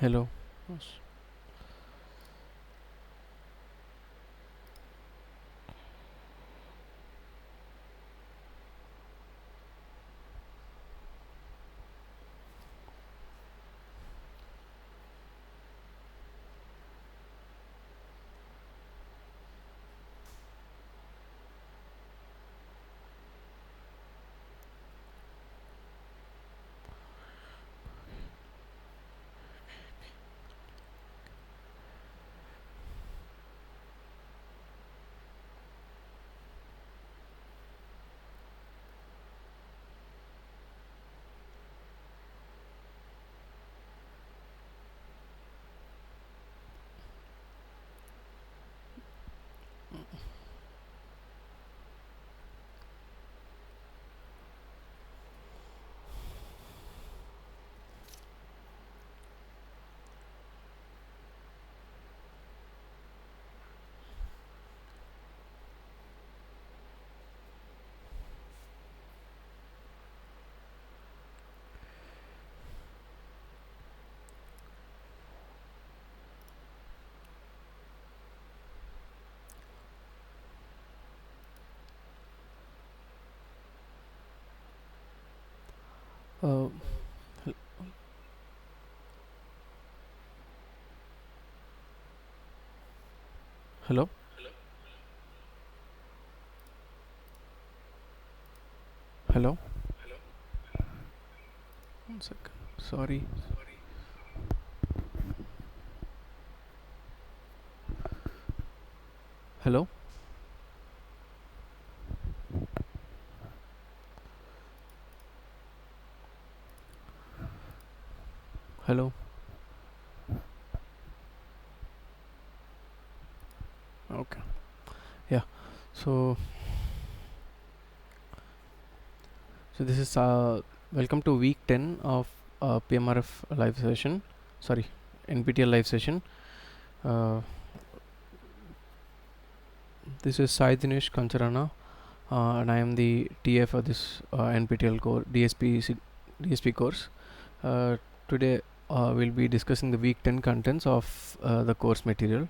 Hello. Yes. Uh, hel- Hello. Hello. One second. Sorry. Hello. Hello. Okay. Yeah. So, so this is welcome to week 10 of PMRF live session. Sorry, NPTL live session. Uh, this is Sai Dinesh Kancharana, and I am the TA for this NPTL core DSP course. Uh, Today we'll be discussing the week 10 contents of the course material.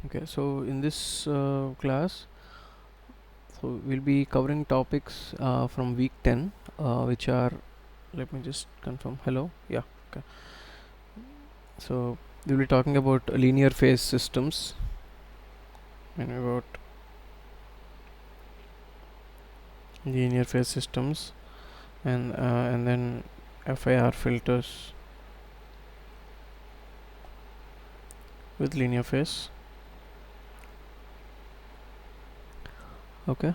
Okay, so in this class, so we'll be covering topics from week 10, which are, let me just confirm. Hello. Yeah. Okay. So we'll be talking about linear phase systems and about linear phase systems, and then FIR filters with linear phase. Okay,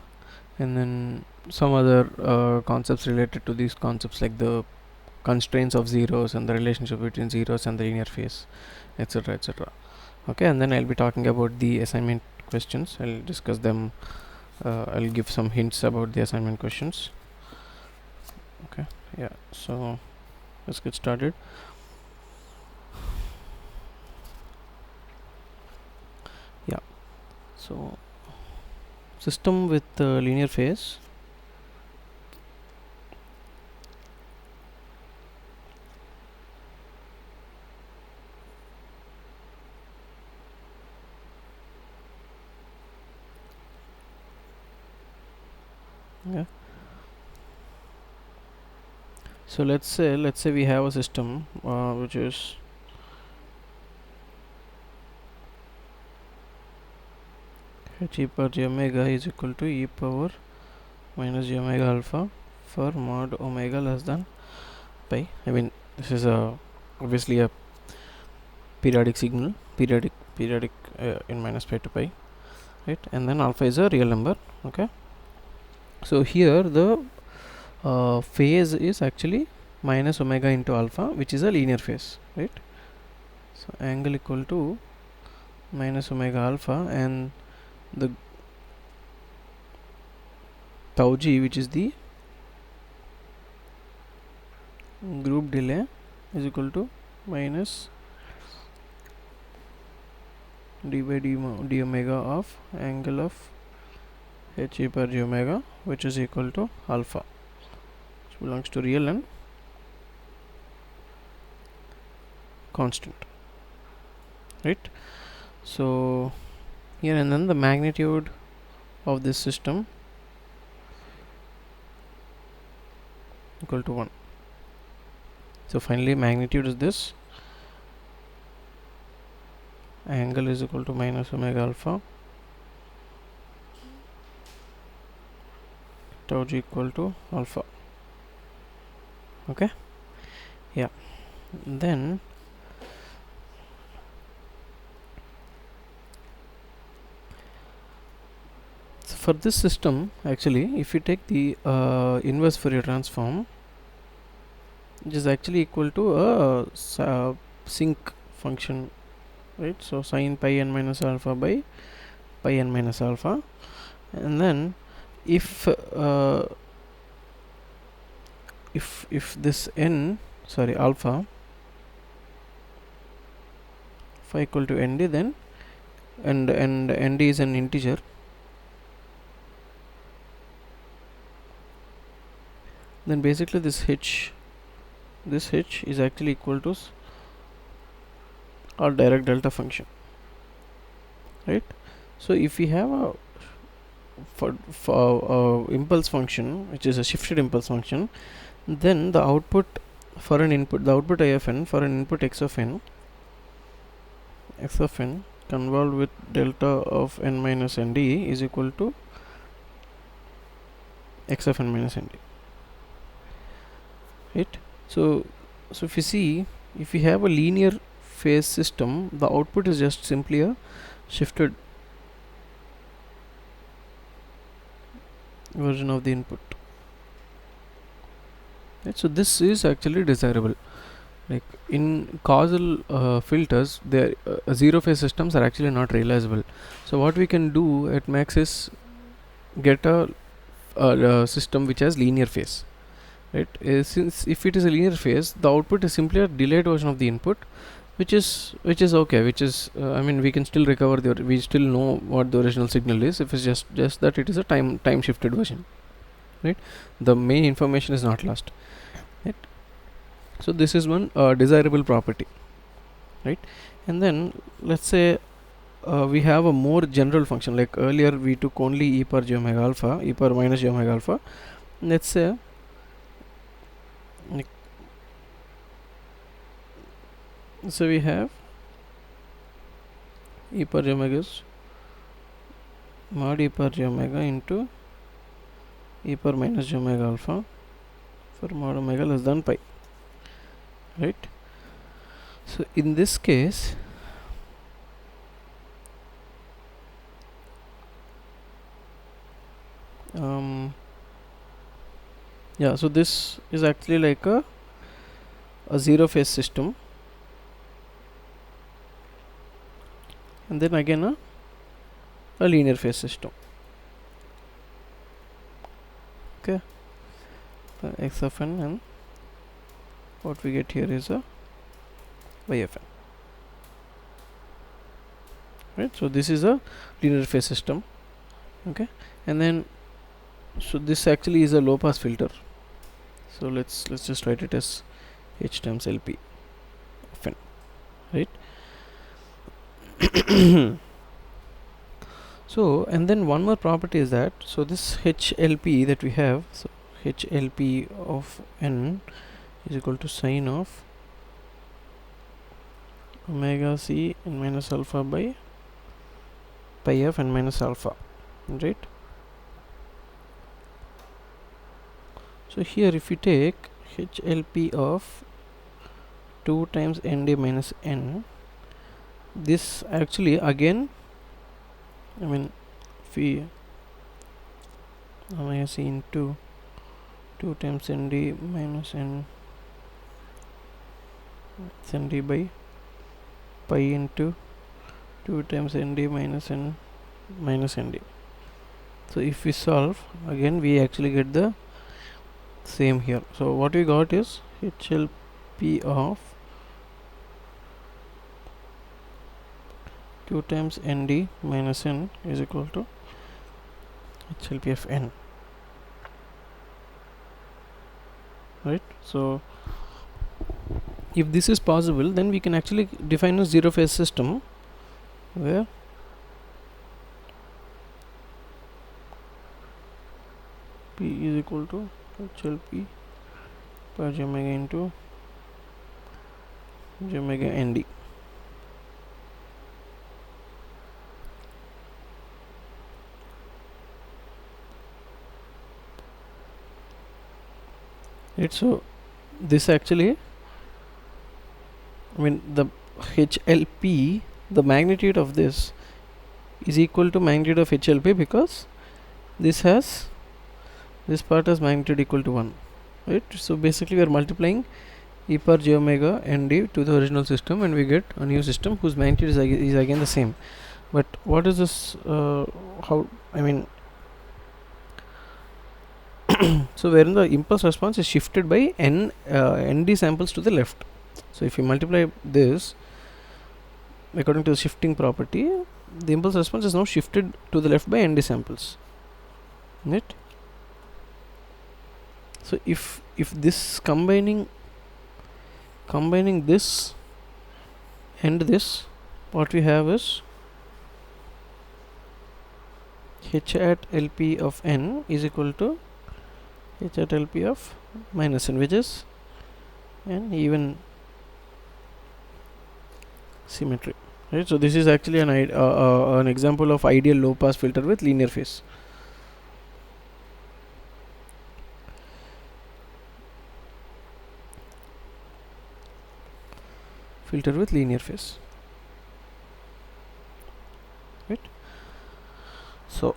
and then some other concepts related to these concepts, like the constraints of zeros and the relationship between zeros and the linear phase, etc., etc. Okay, and then I'll be talking about the assignment questions. I'll discuss them. I'll give some hints about the assignment questions. Okay, yeah, so let's get started. Yeah, so system with linear phase. Yeah, so let's say we have a system which is h e power j omega is equal to e power minus j omega alpha for mod omega less than pi. I mean, this is obviously a periodic signal, periodic in minus pi to pi, right? And then alpha is a real number. Okay, so here the phase is actually minus omega into alpha, which is a linear phase, right? So angle equal to minus omega alpha, and the tau g, which is the group delay, is equal to minus d by d omega of angle of h e per j omega, which is equal to alpha, which belongs to real and constant, right? So here, and then the magnitude of this system equal to 1. So finally magnitude is this, angle is equal to minus omega alpha, tau g equal to alpha. Okay, yeah. Then so for this system, actually if you take the inverse Fourier transform, which is actually equal to a sinc function, right? So sin pi n minus alpha by pi n minus alpha, and then if this alpha phi equal to nd, then and nd is an integer, then basically this h is actually equal to our direct delta function, right? So if we have a impulse function which is a shifted impulse function, then the output for an input, the output I of n for an input x of n convolved with delta of n minus nd is equal to x of n minus nd, right? So if you see, if we have a linear phase system, the output is just simply a shifted version of the input, right? So this is actually desirable. Like in causal filters, their zero phase systems are actually not realizable. So what we can do at max is get a system which has linear phase, right? Since if it is a linear phase, the output is simply a delayed version of the input, which is okay, which is I mean, we can still recover we still know what the original signal is, if it's just that it is a time shifted version, right? The main information is not lost, right? So this is one desirable property, right? And then let's say we have a more general function, like earlier we took only e per j omega alpha, e per minus j omega alpha. Let's say so we have e per j omega is mod e per j omega into e per minus j omega alpha for mod omega less than pi, right? So in this case, yeah, so this is actually like a zero phase system, and then again a linear phase system. Okay, x of n, and what we get here is a y of n, right? So this is a linear phase system. Okay, and then so this actually is a low pass filter, so let's just write it as h times lp of n, right? So and then one more property is that, so this hlp that we have, so hlp of n is equal to sine of omega c n minus alpha by pi of n minus alpha, right? So here if we take hlp of 2 times nd minus n, this actually again, I mean, if we omega c into 2 times nd minus n nd by pi into 2 times nd minus n minus nd. So if we solve again, we actually get the same here. So what we got is HLP of 2 times nd minus n is equal to HLP of n, right? So if this is possible, then we can actually define a zero phase system where P is equal to HLP per j omega into j omega nd. Right, so this actually, the HLP, the magnitude of this is equal to magnitude of HLP, because this part has magnitude equal to 1, right? So basically we are multiplying e power j omega nd to the original system, and we get a new system whose magnitude is again the same. But what is this, so wherein the impulse response is shifted by nd samples to the left. So if you multiply this according to the shifting property, the impulse response is now shifted to the left by nd samples, right? So if this combining this and this, what we have is h at lp of n is equal to h at lp of minus n, which is an even symmetry, right? So this is actually an example of ideal low pass filter with linear phase. Filter with linear phase, right? So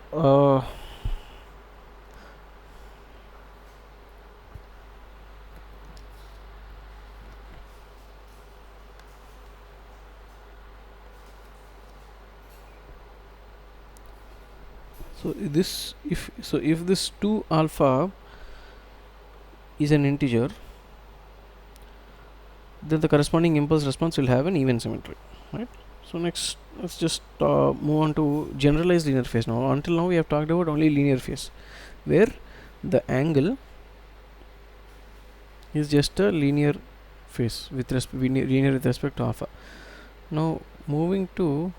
if this 2 alpha is an integer, then the corresponding impulse response will have an even symmetry, right? So next, let's just move on to generalized linear phase. Now, until now we have talked about only linear phase, where the angle is just a linear phase with linear with respect to alpha. Now moving to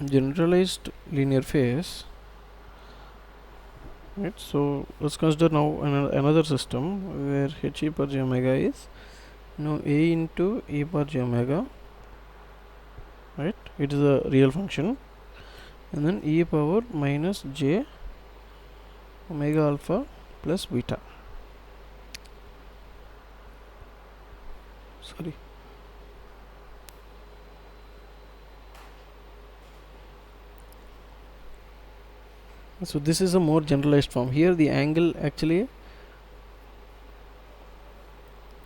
generalized linear phase, right? So let's consider now another system where h e per j omega is now a into e per j omega, right? It is a real function, and then e power minus j omega alpha plus beta. Sorry. So this is a more generalized form. Here the angle actually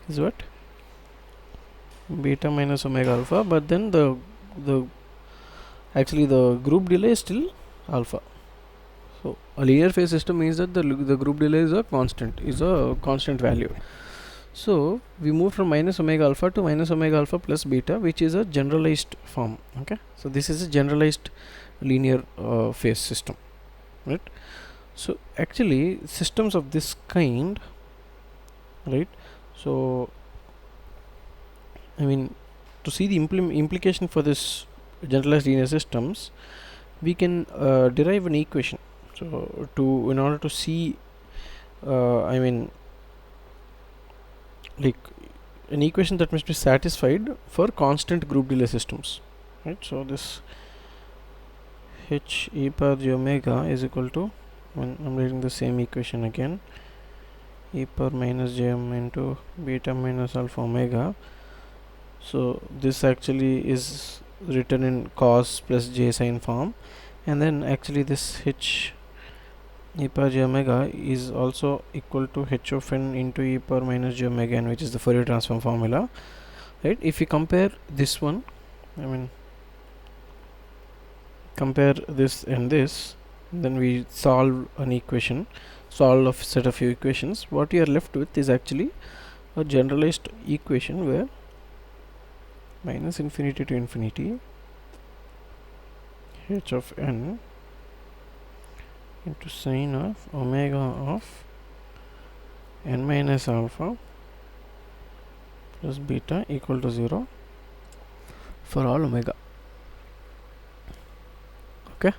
is what? Beta minus omega alpha, but then the group delay is still alpha. So a linear phase system means that the group delay is a constant value. So we move from minus omega alpha to minus omega alpha plus beta, which is a generalized form. Okay, so this is a generalized linear phase system, right? So actually systems of this kind, right? So to see the implication for this generalized linear systems, we can derive an equation. So in order to see like an equation that must be satisfied for constant group delay systems, right? So this h e power j omega is equal to, when I'm writing the same equation again, e power minus jm into beta minus alpha omega. So this actually is written in cos plus j sin form, and then actually this h e power j omega is also equal to h of n into e power minus j omega n, which is the Fourier transform formula, right? If we compare this one, I mean compare this and this, then we solve an equation, solve a set of equations. What we are left with is actually a generalized equation where minus infinity to infinity h of n into sine of omega of n minus alpha plus beta equal to 0 for all omega. Okay.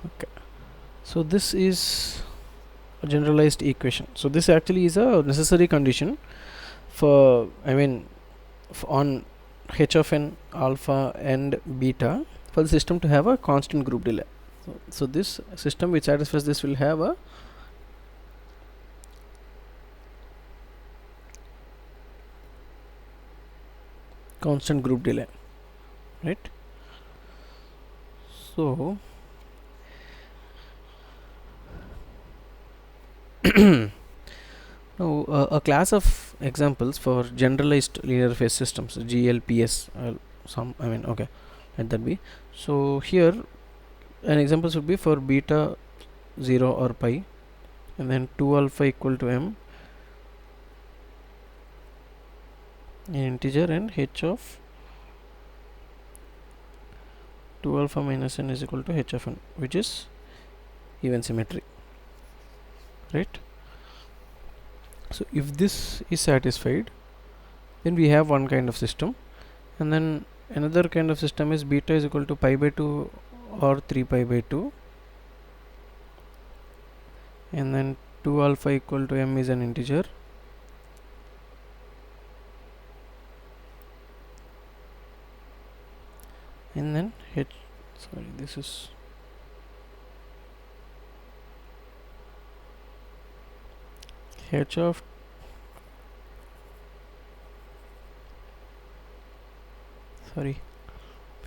Okay, so this is a generalized equation. So this actually is a necessary condition for, I mean, on h of n alpha and beta for the system to have a constant group delay. So this system which satisfies this will have a constant group delay, right? So now a class of examples for generalized linear phase systems, GLPS, okay, let that be. So here an example would be for beta 0 or pi, and then 2 alpha equal to m in integer, and h of 2 alpha minus n is equal to h of n, which is even symmetry, right? So if this is satisfied, then we have one kind of system, and then another kind of system is beta is equal to pi by 2 or 3 pi by 2, and then 2 alpha equal to m is an integer, and then this is h of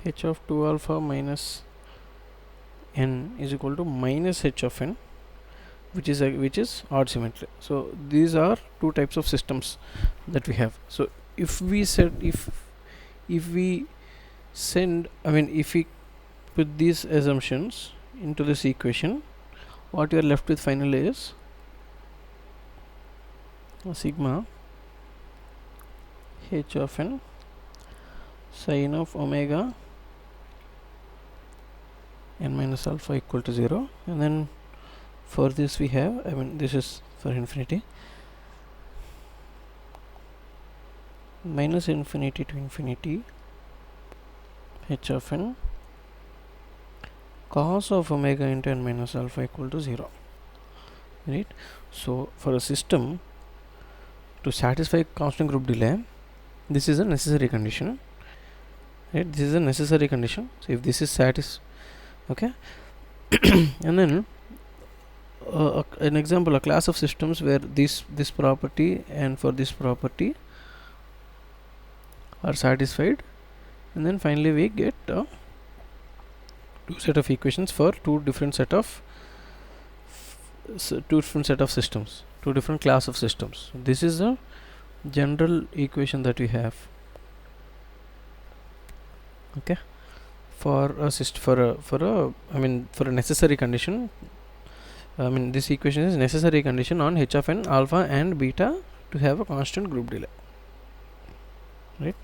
h of 2 alpha minus n is equal to minus h of n, which is odd symmetry. So these are two types of systems that we have. So if we put these assumptions into this equation, what you are left with finally is sigma h of n sine of omega n minus alpha equal to 0, and then for this we have, this is for infinity, minus infinity to infinity h of n cos of omega into n minus alpha equal to 0, right? So for a system to satisfy constant group delay, this is a necessary condition, right? This is a necessary condition. So if this is okay, and then an example, a class of systems where this property and for this property are satisfied, and then finally we get two set of equations for two different set of systems, two different class of systems. So this is a general equation that we have, okay, for a necessary condition. This equation is necessary condition on h of n alpha and beta to have a constant group delay, right?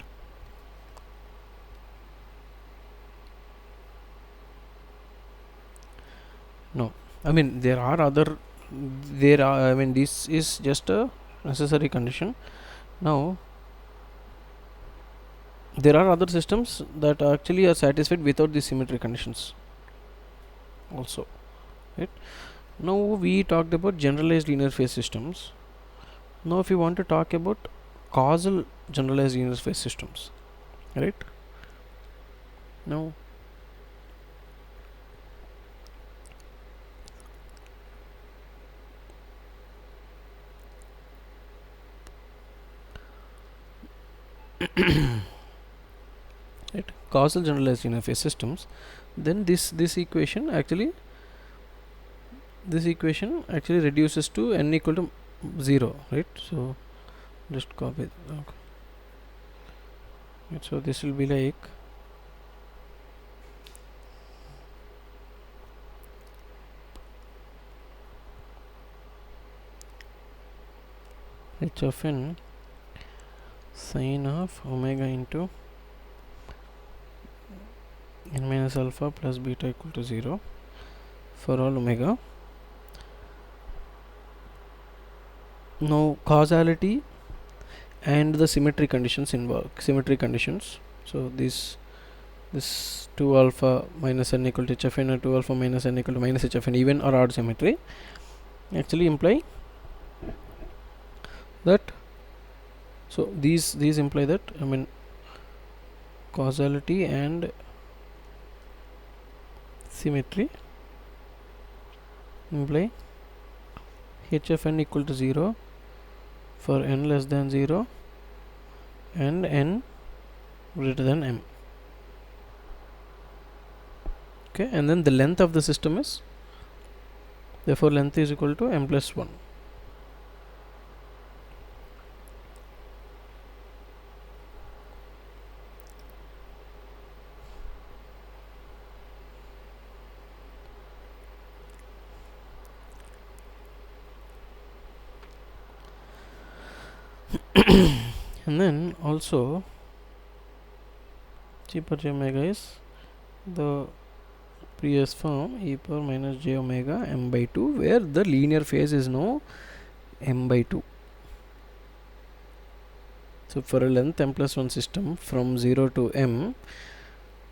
No, there are other, this is just a necessary condition. Now there are other systems that actually are satisfied without these symmetry conditions also, right? Now we talked about generalized linear phase systems. Now if you want to talk about causal generalized linear phase systems, right? Now right, causal generalization of systems, then this equation actually reduces to n equal to 0, right? So just copy. Okay. Right, so this will be like h of n sine of omega into n minus alpha plus beta equal to 0 for all omega. Now causality and the symmetry conditions involved. So this 2 alpha minus n equal to h of n, or 2 alpha minus n equal to minus h of n, even or odd symmetry, actually imply that. So these imply that, I mean, causality and symmetry imply h of n equal to 0 for n less than 0 and n greater than m. Okay, and then the length of the system is, therefore length is equal to m plus 1. And then also g per j omega is the previous form, e power minus j omega m by 2, where the linear phase is now m by 2. So for a length m plus 1 system from 0 to m,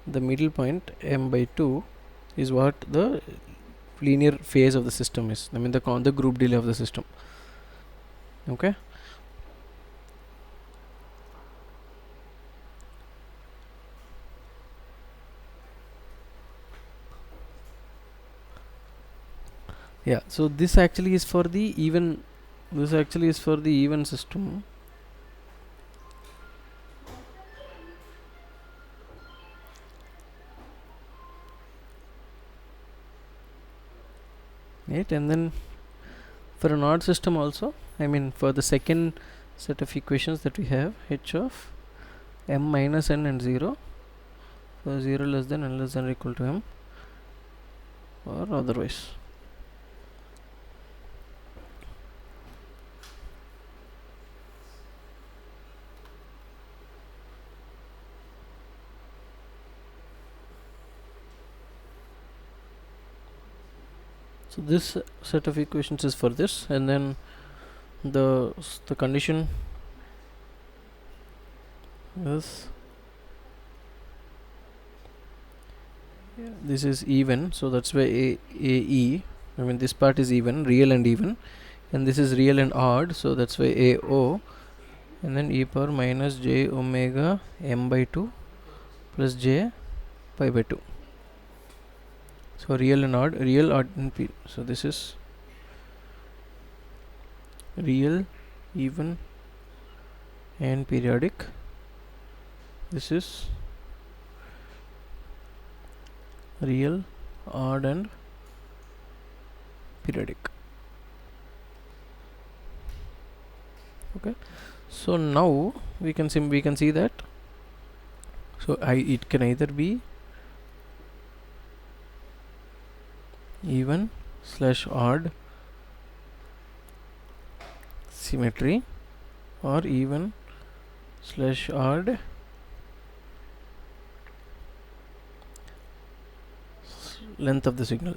the middle point m by 2 is what the linear phase of the system is, I mean the group delay of the system. Okay, yeah, so this actually is for the even system. Right, and then for an odd system also, I mean for the second set of equations that we have, h of m minus n and 0 for 0 less than n less than or equal to m, or otherwise. So this set of equations is for this, and then the condition is, this is even, so that's why AE, I mean this part is even, real and even, and this is real and odd, so that's why AO, and then e power minus j omega m by 2 plus j pi by 2. So real and odd, and so this is real, even and periodic. This is real, odd and periodic. Okay, so now we can see that, so it can either be even slash odd symmetry, or even slash odd length of the signal.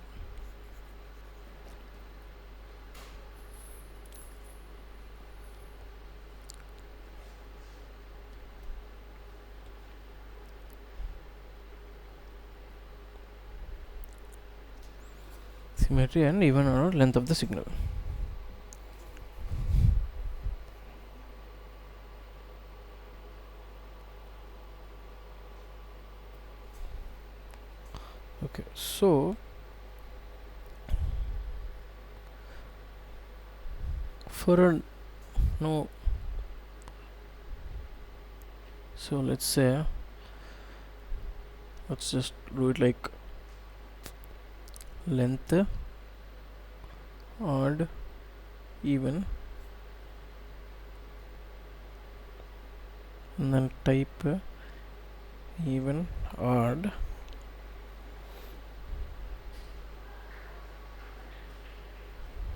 Symmetry and even or odd length of the signal. Okay, so for a no, so let's just do it like length odd even, and then type even odd,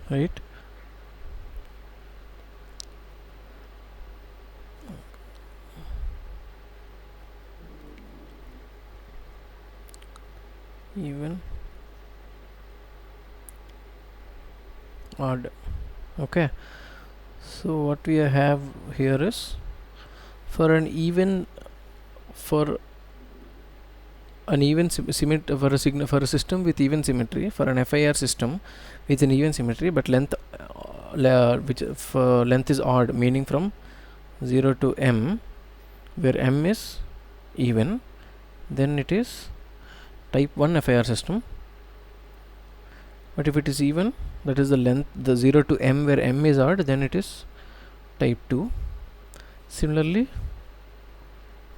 right? Even odd. Okay, so what we have here is for an even, for an even for for a system with even symmetry, for an FIR system with an even symmetry but length which for length is odd, meaning from 0 to m, where m is even, then it is type 1 FIR system. But if it is even, that is the length, the 0 to m where m is odd, then it is type 2. Similarly,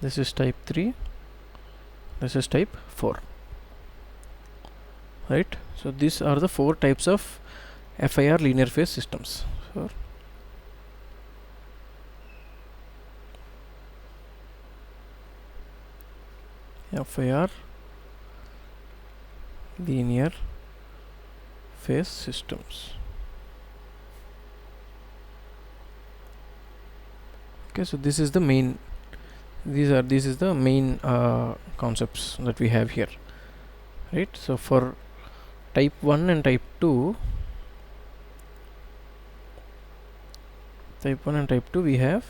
this is type 3, this is type 4, right? So these are the 4 types of FIR linear phase systems. So FIR linear phase systems. Okay, so this is the main, this is the main concepts that we have here, right? So for type 1 and type 2, we have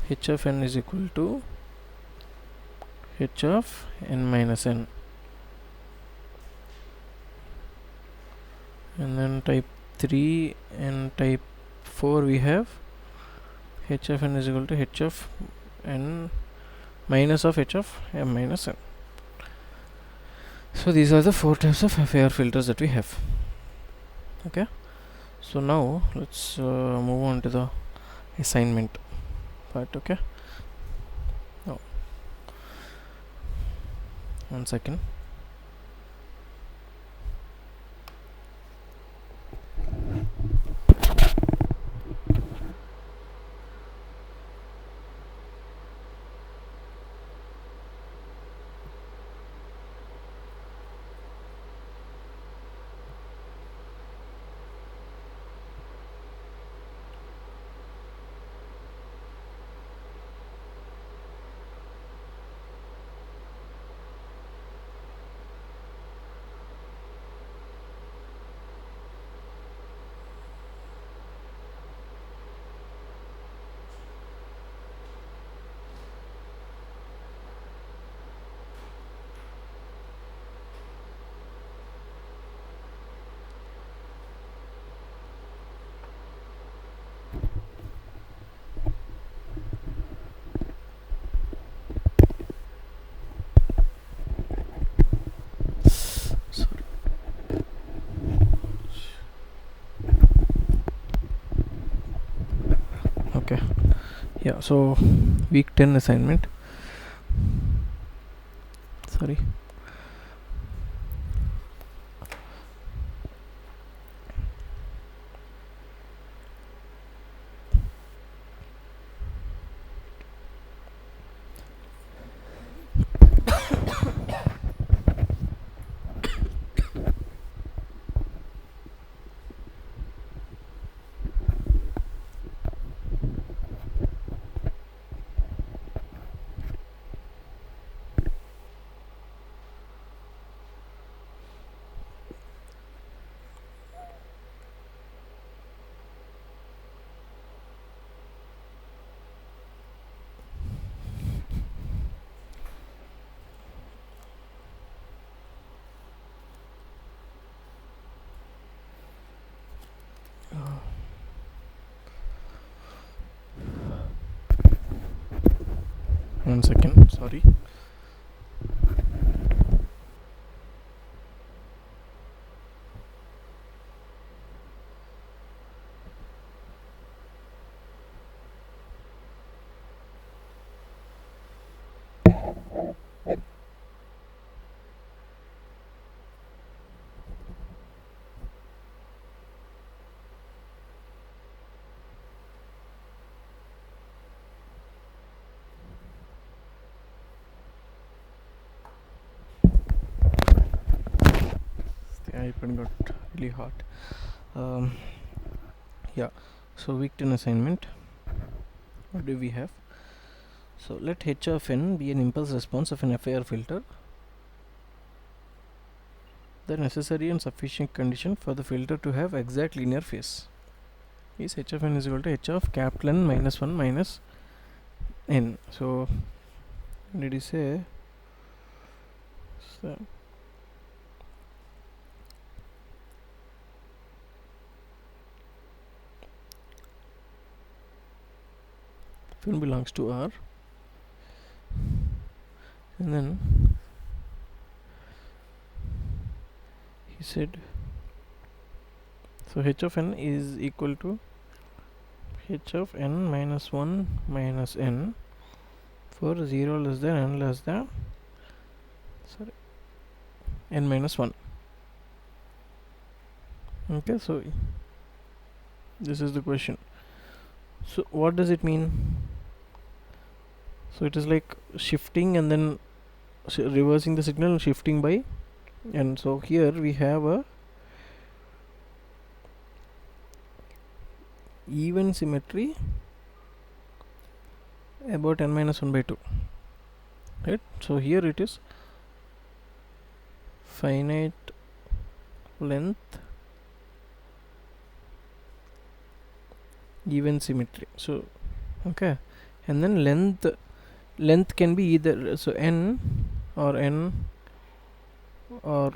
h of n is equal to h of n minus n, and then type 3 and type 4 we have h of n is equal to h of n minus of h of m minus n. So these are the 4 types of FIR filters that we have. Okay, so now let's move on to the assignment part. Okay, oh, 1 second. Okay, yeah, so week 10 assignment, sorry. One second, sorry. my pen got really hot. Yeah, so week 10 assignment. What do we have? So let h of n be an impulse response of an FIR filter. The necessary and sufficient condition for the filter to have exact linear phase is h of n is equal to h of capital N minus 1 minus n. So did you say so film belongs to R, and then he said so h of n is equal to h of n minus 1 minus n for 0 less than n less than n minus 1. Okay, so this is the question. So what does it mean? So it is like shifting and then reversing the signal, shifting by, and so here we have a even symmetry about n minus 1 by 2, right? So here it is finite length even symmetry. So okay, and then length can be either so n or n or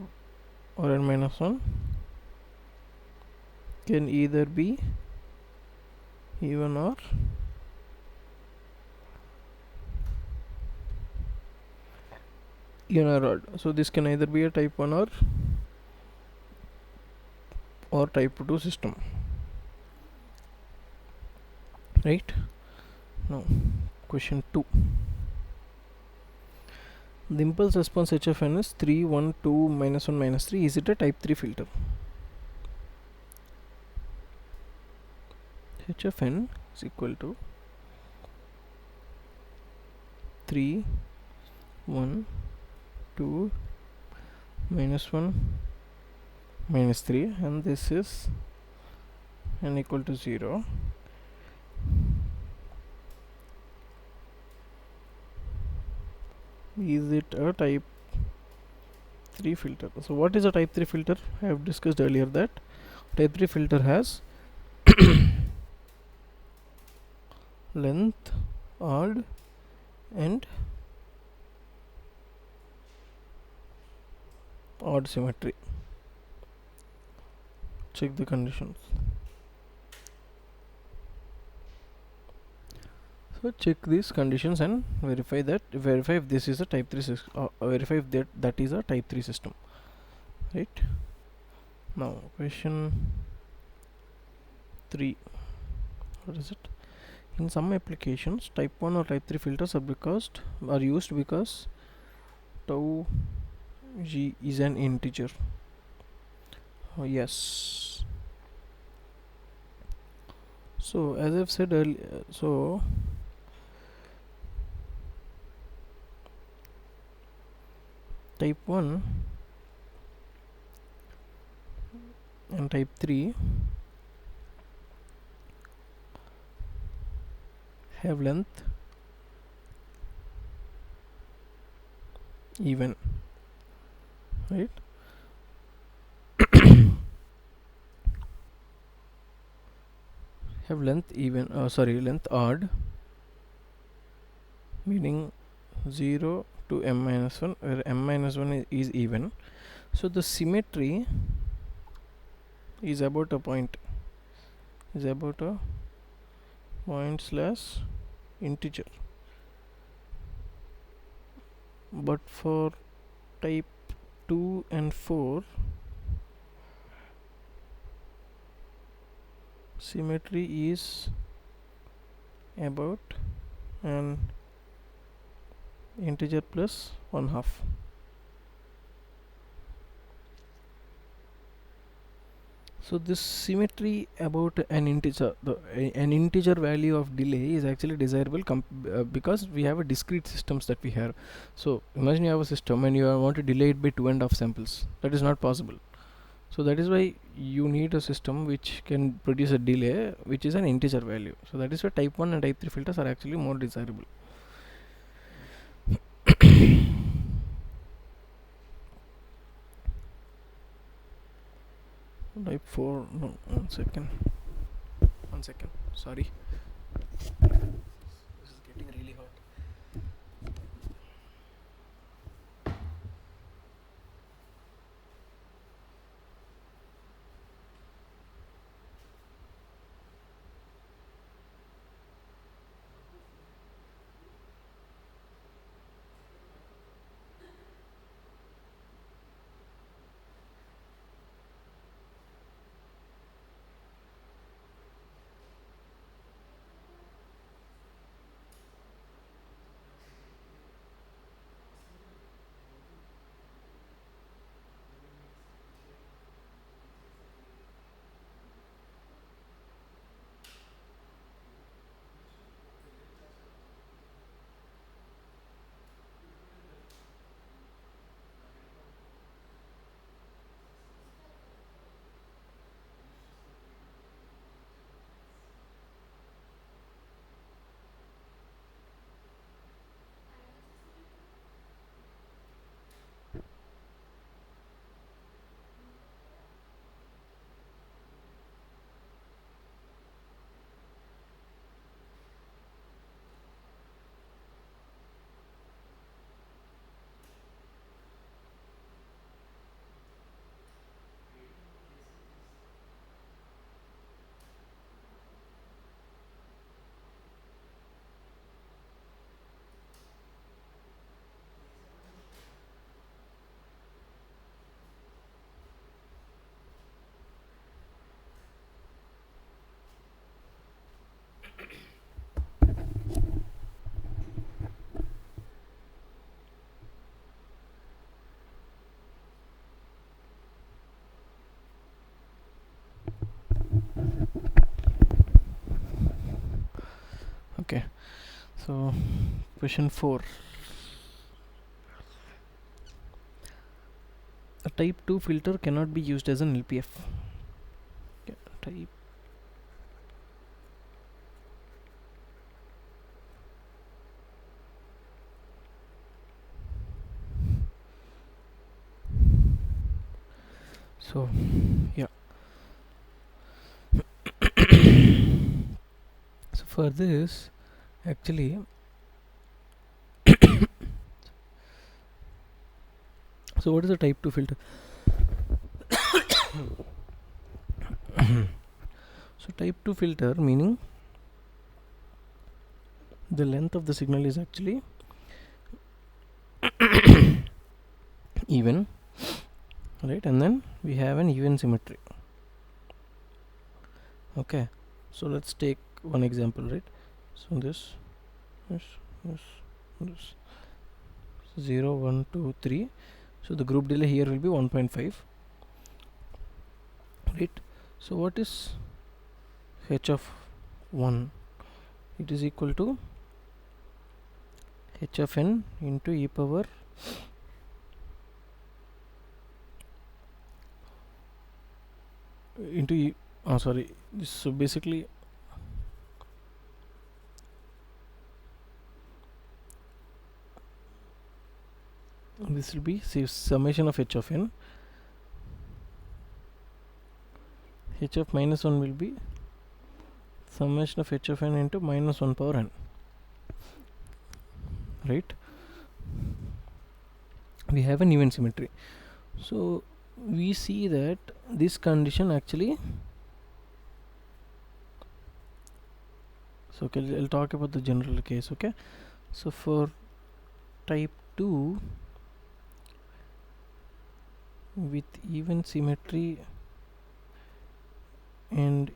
n minus 1 can either be even or odd. So this can either be a type 1 or type 2 system, right? Now question 2. The impulse response h of n is 3 1 2 minus 1 minus 3. Is it a type 3 filter? H of n is equal to 3 1 2 minus 1 minus 3, and this is n equal to 0. Is it a type 3 filter? So what is a type 3 filter? I have discussed earlier that type 3 filter has length odd and odd symmetry. Check the conditions. So check these conditions and verify if this is a type 3 system, verify if that is a type 3 system, right? Now question 3. What is it? In some applications, type 1 or type 3 filters are used because tau g is an integer. Oh, yes. So as I've said earlier, so type 1 and type 3 have length even, right? Have length even, length odd, meaning 0 to m minus 1, where m minus 1 is even. So the symmetry is about a point, slash integer. But for type 2 and 4, symmetry is about an integer plus 1/2. So this symmetry about an integer, an integer value of delay is actually desirable because we have a discrete systems that we have. So imagine you have a system and you want to delay it by 2.5 samples. That is not possible. So that is why you need a system which can produce a delay which is an integer value. So that is why type 1 and type 3 filters are actually more desirable. Type 4, no, one second, sorry, this is getting really hot. Okay, so question 4. A type 2 filter cannot be used as an LPF. Okay, type so yeah. So for this, actually, so what is a type 2 filter? So type 2 filter meaning the length of the signal is actually even, right? And then we have an even symmetry. Okay, so let's take one example, right? So this 0 1 2 3, so the group delay here will be 1.5, right? So what is h of 1? It is equal to h of n into e power into e, sorry, so basically this will be summation of h of n. H of minus 1 will be summation of h of n into minus 1 power n, right? We have an even symmetry. So we see that this condition actually, so okay, I'll talk about the general case. Okay, so for type 2 with even symmetry and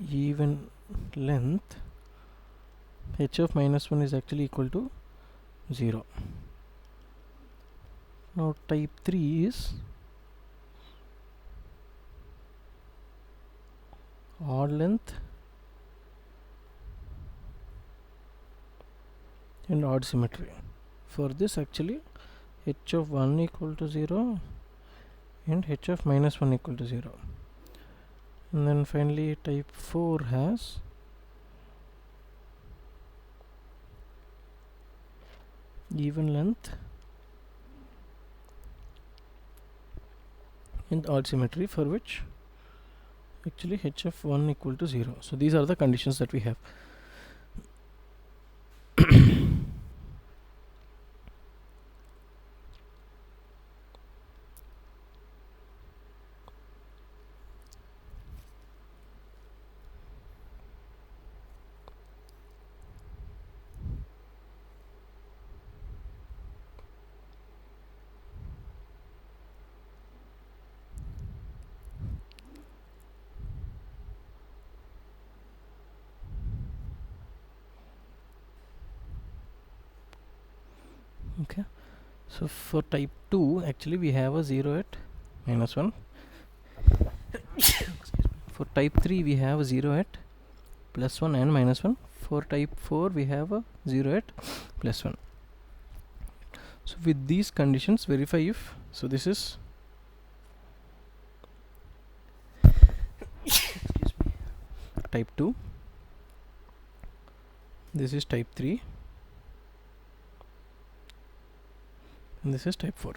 even length, h of minus 1 is actually equal to 0. Now type 3 is odd length and odd symmetry. For this actually h of 1 equal to 0, and h of minus 1 equal to 0. And then finally type 4 has even length and odd symmetry, for which actually h of 1 equal to 0. So these are the conditions that we have. Okay, so for type 2 actually we have a 0 at minus 1. For type 3 we have a 0 at plus 1 and minus 1. For type 4 we have a 0 at plus 1. So with these conditions verify if, so this is type 2, this is type 3, and this is type 4,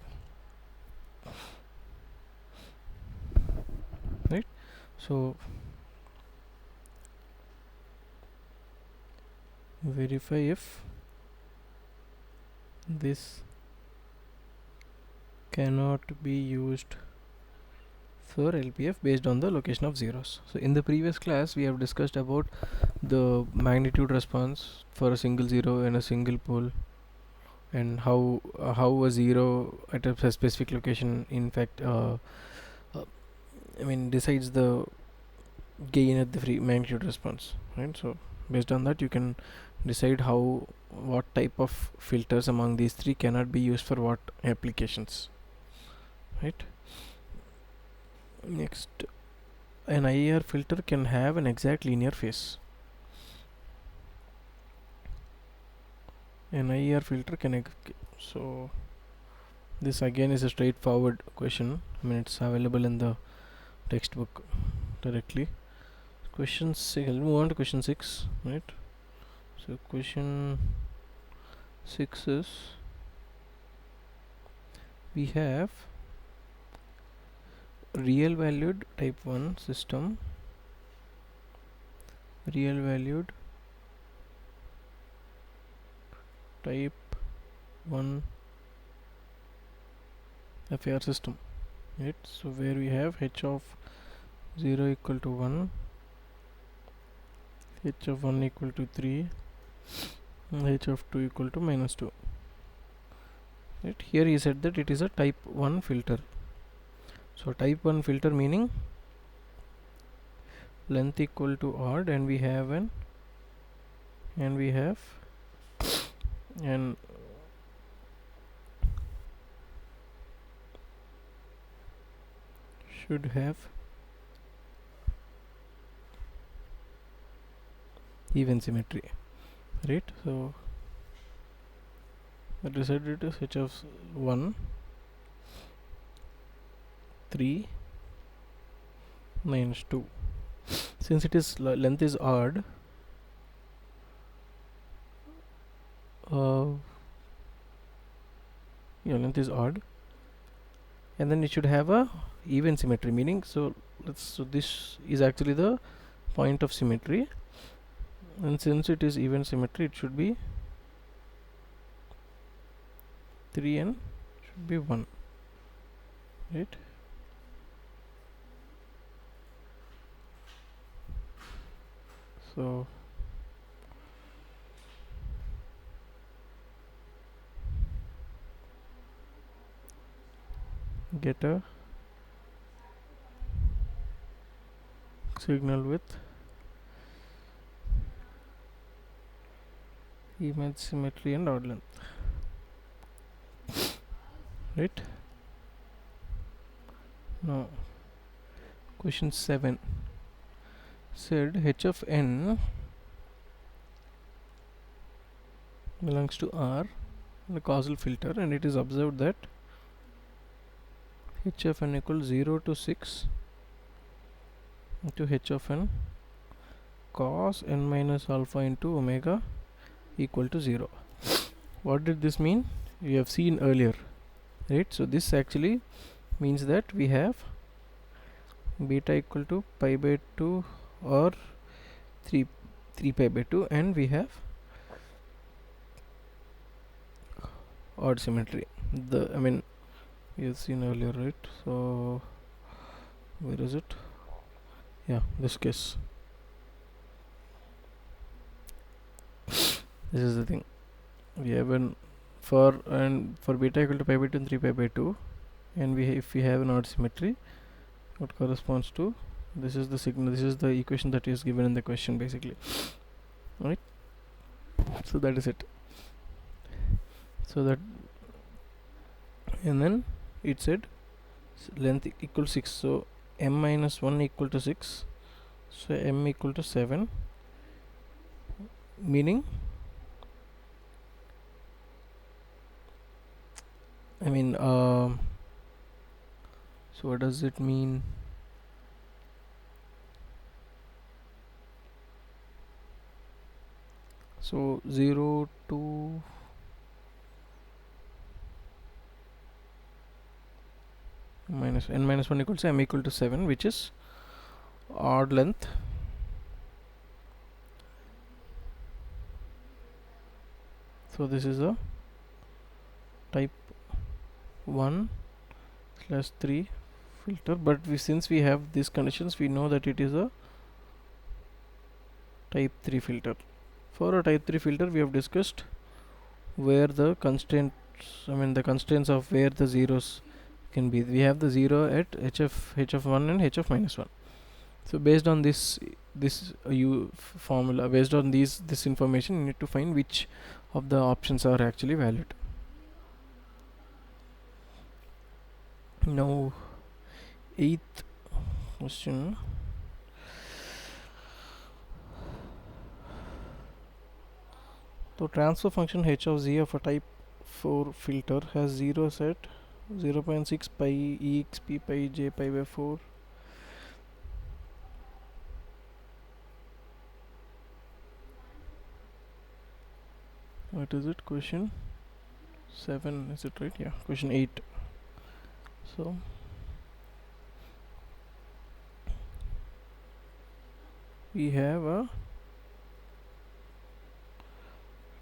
right? So verify if this cannot be used for LPF based on the location of zeros. So in the previous class we have discussed about the magnitude response for a single zero and a single pole, and how a zero at a specific location in fact decides the gain at the free magnitude response, right? So based on that you can decide what type of filters among these three cannot be used for what applications, right? Next, an IAR filter can have an exact linear phase. An IAR filter can so this again is a straightforward question. It's available in the textbook directly. Question 6, I'll move on to question 6, right? So question 6 is, we have real valued type 1 system, real valued type 1 FAR system, right? So where we have h of 0 equal to 1, h of 1 equal to 3, and h of 2 equal to minus 2, right? Here he said that it is a type 1 filter. So type 1 filter meaning length equal to odd, and we have and should have even symmetry, right? So the result is h of 1, 3 minus 2. Since it is length is odd, length is odd, and then it should have a even symmetry, meaning so this is actually the point of symmetry, and since it is even symmetry it should be 3 and should be 1, right? So get a signal with even symmetry and odd length, right? Now question 7 said h of n belongs to R, the causal filter, and it is observed that h of n equals 0 to 6 into h of n cos n minus alpha into omega equal to 0. What did this mean? We have seen earlier, right? So this actually means that we have beta equal to pi by 2 or 3 pi by 2, and we have odd symmetry. We have seen earlier, right? So where is it? Yeah, this case. This is the thing. We have for beta equal to pi by 2 and 3 pi by 2, and if we have an odd symmetry, what corresponds to this is the signal. This is the equation that is given in the question, basically, right? So that is it. So that, and then it said length equals 6, so m minus 1 equal to 6, so m equal to 7, meaning so what does it mean? So 0 to minus n minus 1 equals to m equal to 7, which is odd length. So this is a type 1/3 filter, but since we have these conditions, we know that it is a type 3 filter. For a type 3 filter, we have discussed where the constraints, the constraints of where the zeros can be. We have the 0 at h of 1 and h of minus 1. So based on this formula, based on this information, you need to find which of the options are actually valid. Now, 8th question. So transfer function h of z of a type 4 filter has 0 set 0.6 pi exp pi j pi by 4. What is it? Question 7, is it right? Yeah, question 8. So we have a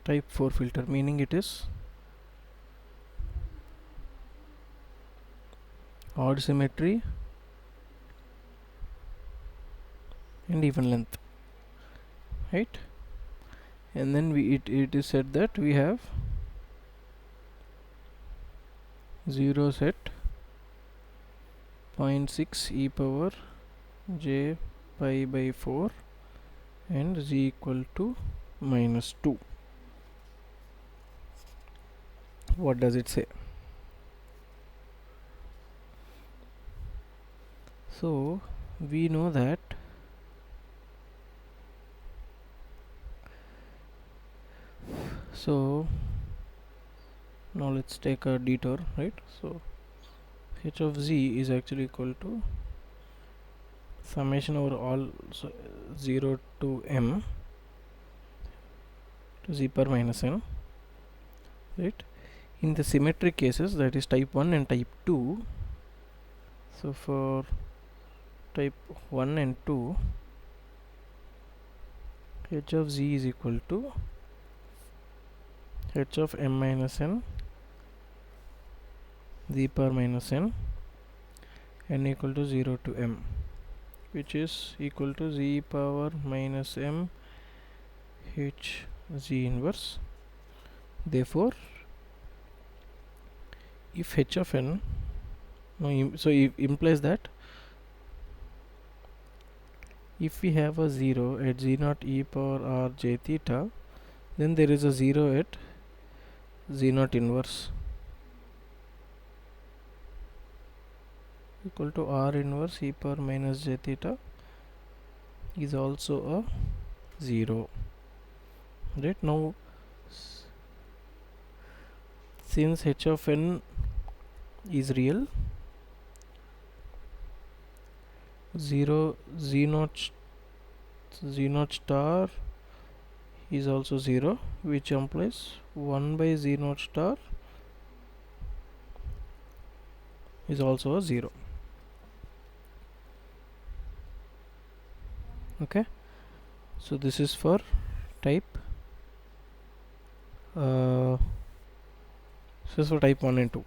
type 4 filter, meaning it is odd symmetry and even length, right? And then it is said that we have 0 set 0.6 e power j pi by 4 and z equal to minus 2. What does it say? So we know that so now let's take a detour, right? So h of z is actually equal to summation over all 0 to m to z per minus n, right? In the symmetric cases, that is type 1 and type 2, so for type 1 and 2, h of z is equal to h of m minus n z power minus n equal to 0 to m, which is equal to z power minus m h z inverse. Therefore, if h of n, so it implies that if we have a 0 at z naught e power r j theta, then there is a 0 at z naught inverse equal to r inverse e power minus j theta is also a 0. Right now, since h of n is real, 0 z naught star is also 0, which implies 1 by z naught star is also a 0. Okay, so this is for type this is for type 1 and 2.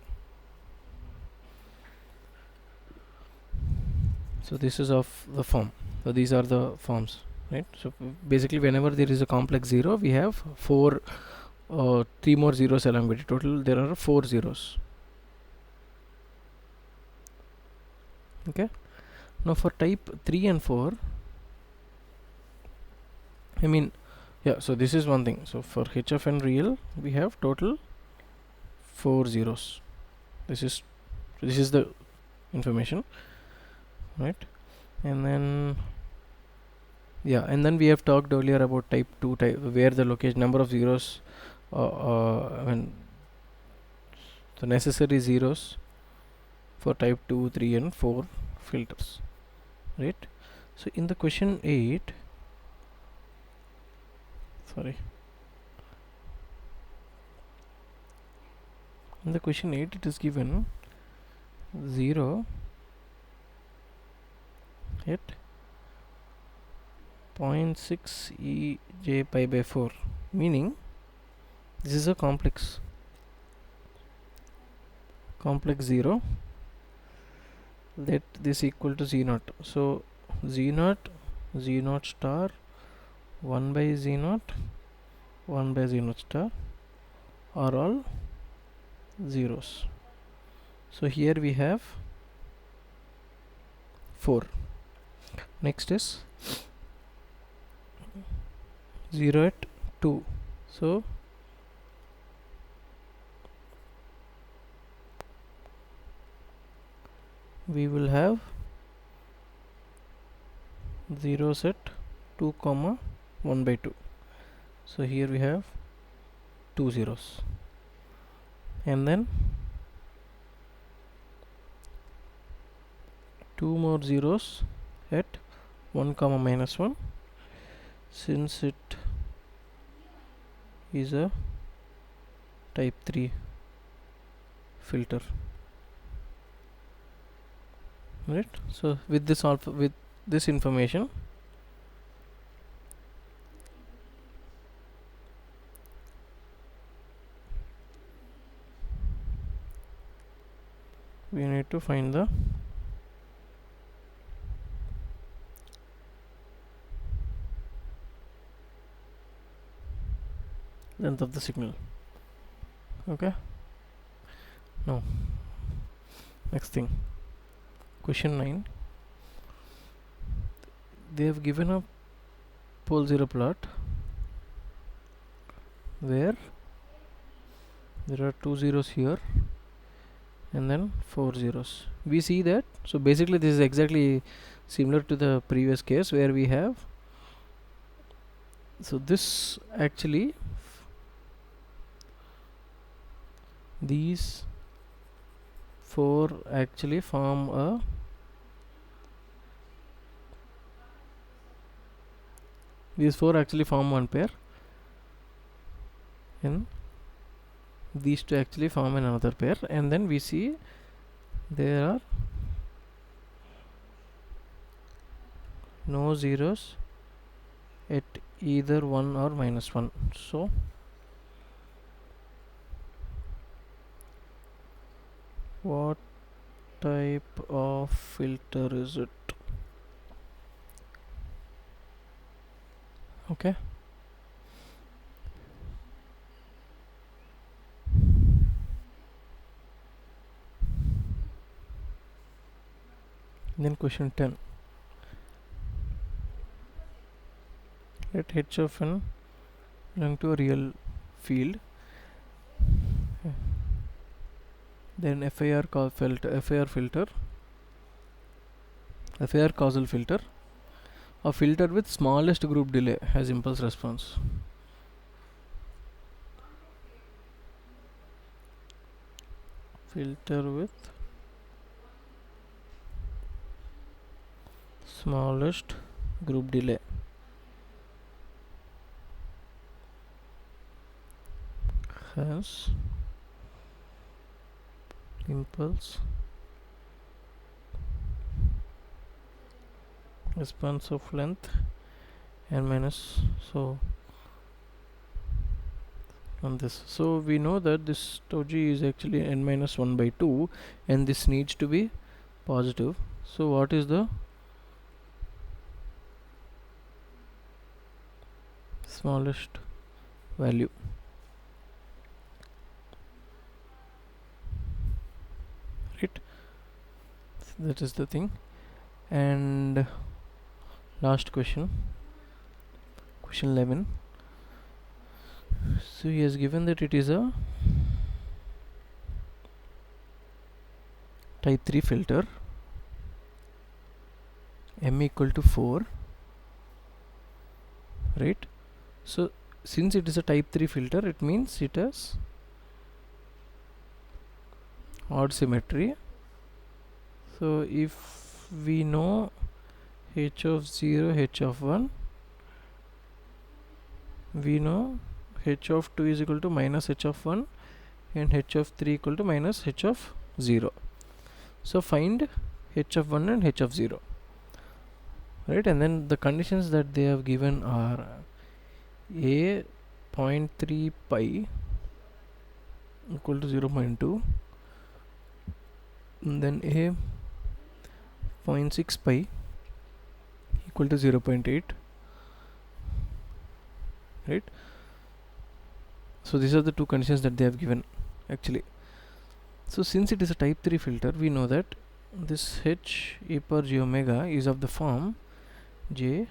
So this is of the form. So these are the forms, right? So basically whenever there is a complex 0, we have 3 more zeros along with it. Total there are 4 zeros. Okay, now for type 3 and 4, I mean, yeah, so this is one thing. So for h of n real, we have total 4 zeros. This is the information, right? And then and then we have talked earlier about type 2 type, where the location number of zeros the necessary zeros for type 2, 3 and 4 filters, right? So in the question 8, in the question 8 it is given 0 at 0.6 ej pi by 4, meaning this is a complex 0, let this equal to z naught. So z naught star 1 by z naught 1 by z naught star are all zeros. So here we have 4. Next is 0 at 2. So we will have zeros at 2 comma 1 by 2. So here we have 2 zeros, and then 2 more zeros at 1 comma minus 1, since it is a type 3 filter, right? So with this information, we need to find the length of the signal. Okay, now next thing, question 9, they have given a pole zero plot where there are 2 zeros here and then 4 zeros. We see that, so basically this is exactly similar to the previous case where we have, so this actually, these 4 actually form a one pair, and these 2 actually form another pair, and then we see there are no zeros at either 1 or minus 1. So what type of filter is it? Okay, then question 10, let h of n belong to a real field, then FIR causal filter, a filter with smallest group delay has impulse response. Filter with smallest group delay. Has impulse response of length n minus, so on this. So we know that this tau g is actually n minus 1 by 2 and this needs to be positive. So what is the smallest value? Right, that is the thing. And last question, question 11. So he has given that it is a type 3 filter, m equal to 4, right? So since it is a type 3 filter, it means it has odd symmetry. So if we know h of 0, h of 1, we know h of 2 is equal to minus h of 1 and h of 3 equal to minus h of 0. So find h of 1 and h of 0, right? And then the conditions that they have given are a 0.3 pi equal to 0.2, and then a 0.6 pi equal to 0.8, right? So these are the two conditions that they have given actually. So since it is a type 3 filter, we know that this h e power j omega is of the form j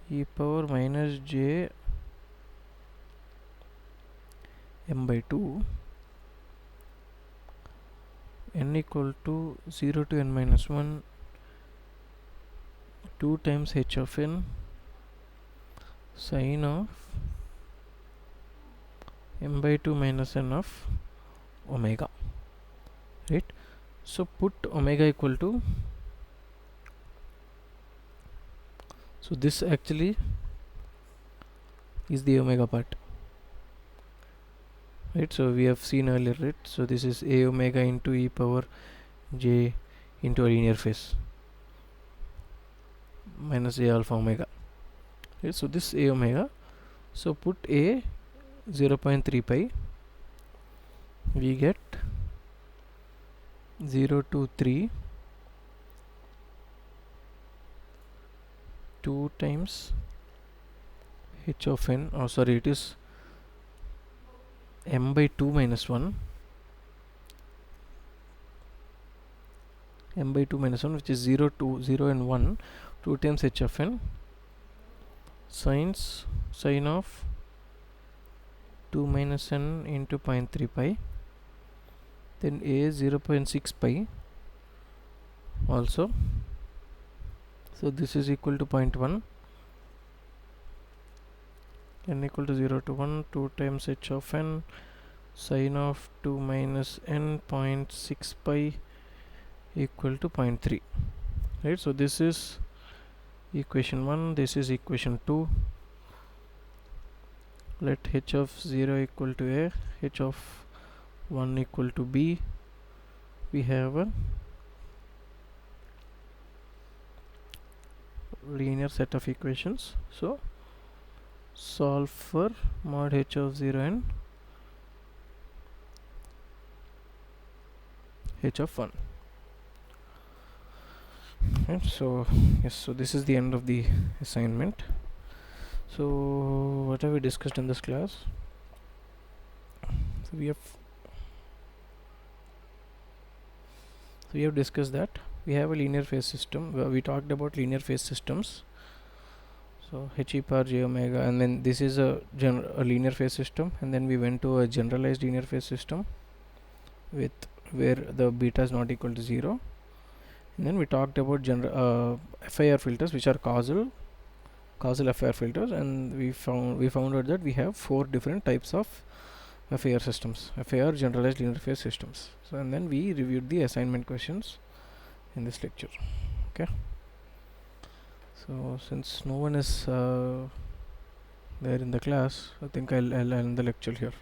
e power minus j m by 2 n equal to 0 to n minus 1 2 times h of n sine of m by 2 minus n of omega, right? So put omega equal to, so this actually is the omega part, right? So we have seen earlier, right? So this is a omega into e power j into a linear phase minus a alpha omega, right? So this a omega, so put a 0.3 pi, we get 0 to 3 2 times h of n, oh sorry, it is m by 2 minus 1, m by 2 minus 1, which is 0 to 0 and 1, 2 times h of n sine of 2 minus n into 0.3 pi, then a 0.6 pi also, so this is equal to 0.1, n equal to 0 to 1, 2 times h of n sine of 2 minus n 0.6 pi equal to 0.3, right? So this is equation 1, this is equation 2. Let h of 0 equal to a, h of 1 equal to b. We have a linear set of equations. So solve for mod h of 0 and h of 1. And so yes, so this is the end of the assignment. So what have we discussed in this class? So we have discussed that we have a linear phase system. We talked about linear phase systems. So h e power j omega, and then this is a linear phase system, and then we went to a generalized linear phase system with where the beta is not equal to 0, and then we talked about FIR filters, which are causal FIR filters, and we found out that we have 4 different types of FIR systems, FIR generalized linear phase systems. So and then we reviewed the assignment questions in this lecture. Okay. So since no one is there in the class, I think I'll end the lecture here.